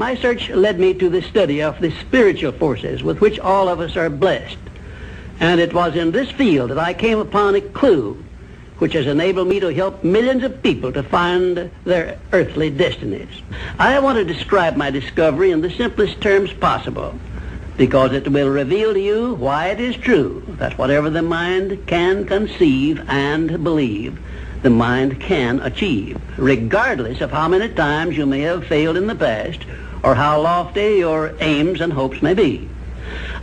my search led me to the study of the spiritual forces with which all of us are blessed. And it was in this field that I came upon a clue which has enabled me to help millions of people to find their earthly destinies. I want to describe my discovery in the simplest terms possible, because it will reveal to you why it is true that whatever the mind can conceive and believe, the mind can achieve, regardless of how many times you may have failed in the past or how lofty your aims and hopes may be.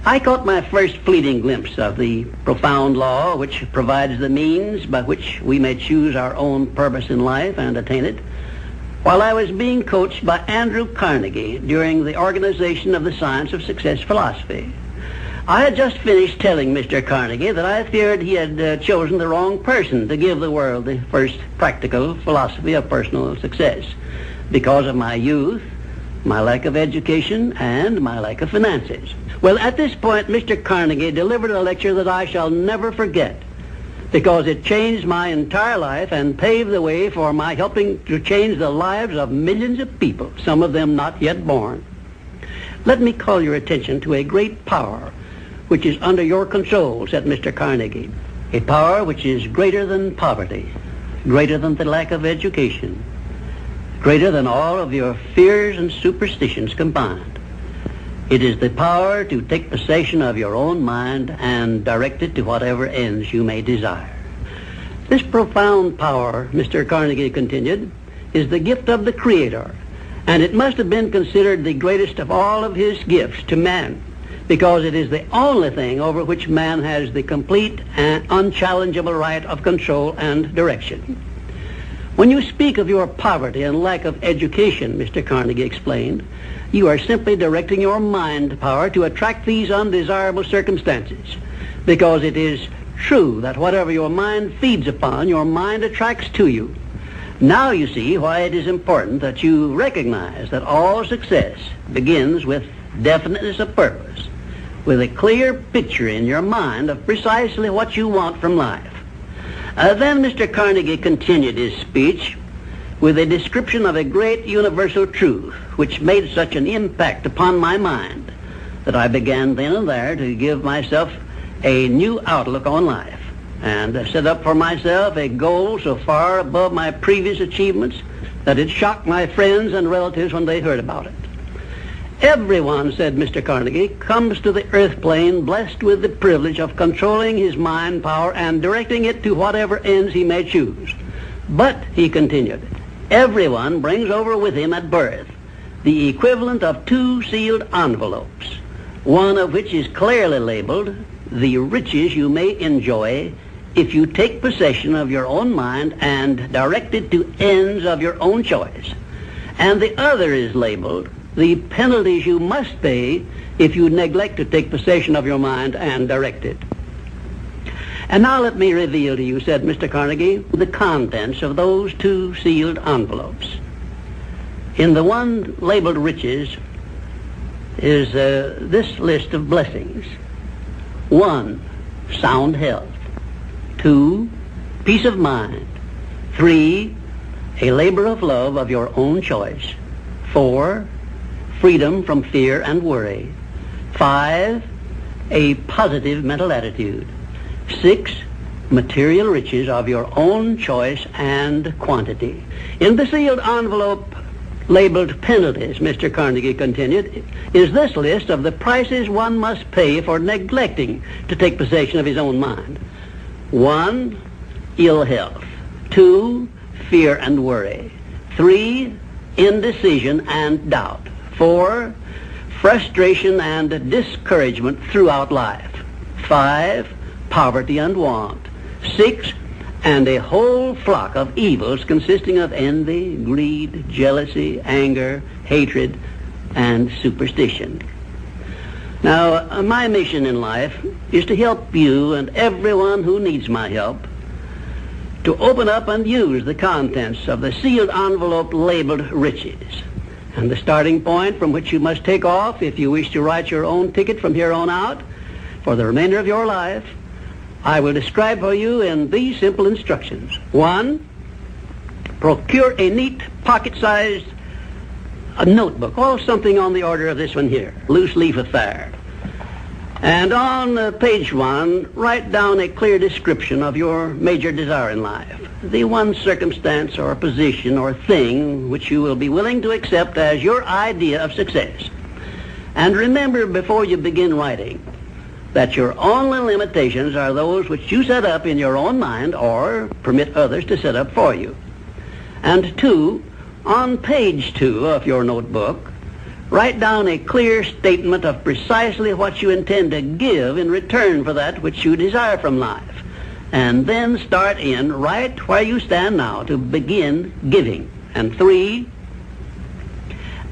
I caught my first fleeting glimpse of the profound law which provides the means by which we may choose our own purpose in life and attain it while I was being coached by Andrew Carnegie during the organization of the Science of Success philosophy. I had just finished telling Mr. Carnegie that I feared he had chosen the wrong person to give the world the first practical philosophy of personal success because of my youth, my lack of education, and my lack of finances. Well, at this point, Mr. Carnegie delivered a lecture that I shall never forget because it changed my entire life and paved the way for my helping to change the lives of millions of people, some of them not yet born. Let me call your attention to a great power which is under your control, said Mr. Carnegie. A power which is greater than poverty, greater than the lack of education, greater than all of your fears and superstitions combined. It is the power to take possession of your own mind and direct it to whatever ends you may desire. This profound power, Mr. Carnegie continued, is the gift of the Creator, and it must have been considered the greatest of all of his gifts to man, because it is the only thing over which man has the complete and unchallengeable right of control and direction. When you speak of your poverty and lack of education, Mr. Carnegie explained, you are simply directing your mind power to attract these undesirable circumstances, because it is true that whatever your mind feeds upon, your mind attracts to you. Now you see why it is important that you recognize that all success begins with definiteness of purpose, with a clear picture in your mind of precisely what you want from life. Then Mr. Carnegie continued his speech with a description of a great universal truth which made such an impact upon my mind that I began then and there to give myself a new outlook on life and set up for myself a goal so far above my previous achievements that it shocked my friends and relatives when they heard about it. Everyone, said Mr. Carnegie, comes to the earth plane blessed with the privilege of controlling his mind power and directing it to whatever ends he may choose. But, he continued, everyone brings over with him at birth the equivalent of 2 sealed envelopes, one of which is clearly labeled, the riches you may enjoy if you take possession of your own mind and direct it to ends of your own choice. And the other is labeled, the penalties you must pay if you neglect to take possession of your mind and direct it. And now let me reveal to you, said Mr. Carnegie, the contents of those 2 sealed envelopes. In the one labeled riches is this list of blessings. 1, sound health. 2, peace of mind. 3, a labor of love of your own choice. 4, freedom from fear and worry. 5, a positive mental attitude. 6, material riches of your own choice and quantity. In the sealed envelope labeled penalties, Mr. Carnegie continued, is this list of the prices one must pay for neglecting to take possession of his own mind. 1, ill health. 2, fear and worry. 3, indecision and doubt. 4, frustration and discouragement throughout life. 5, poverty and want. 6, and a whole flock of evils consisting of envy, greed, jealousy, anger, hatred, and superstition. Now, my mission in life is to help you and everyone who needs my help to open up and use the contents of the sealed envelope labeled riches. And the starting point from which you must take off if you wish to write your own ticket from here on out for the remainder of your life, I will describe for you in these simple instructions. 1, procure a neat pocket-sized a notebook, or something on the order of this one here, loose leaf affair. And on page 1, write down a clear description of your major desire in life, the one circumstance or position or thing which you will be willing to accept as your idea of success. And remember before you begin writing that your only limitations are those which you set up in your own mind or permit others to set up for you. And 2, on page 2 of your notebook, write down a clear statement of precisely what you intend to give in return for that which you desire from life. And then start in right where you stand now to begin giving. And 3,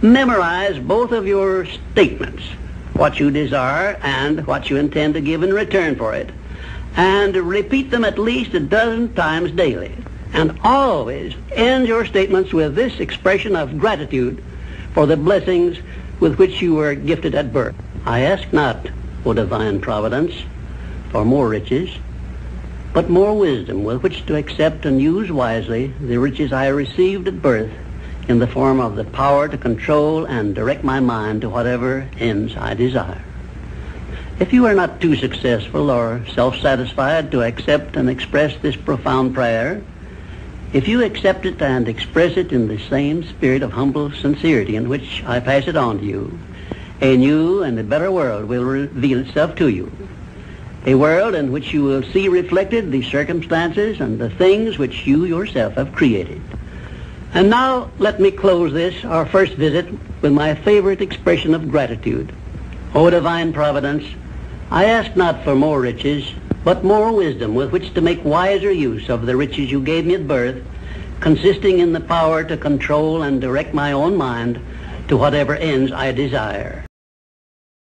memorize both of your statements, what you desire and what you intend to give in return for it. And repeat them at least a dozen times daily. And always end your statements with this expression of gratitude for the blessings with which you were gifted at birth. I ask not, O divine providence, for more riches, but more wisdom with which to accept and use wisely the riches I received at birth in the form of the power to control and direct my mind to whatever ends I desire. If you are not too successful or self-satisfied to accept and express this profound prayer, if you accept it and express it in the same spirit of humble sincerity in which I pass it on to you, a new and a better world will reveal itself to you. A world in which you will see reflected the circumstances and the things which you yourself have created. And now let me close this, our first visit, with my favorite expression of gratitude. O divine providence, I ask not for more riches, but more wisdom with which to make wiser use of the riches you gave me at birth, consisting in the power to control and direct my own mind to whatever ends I desire.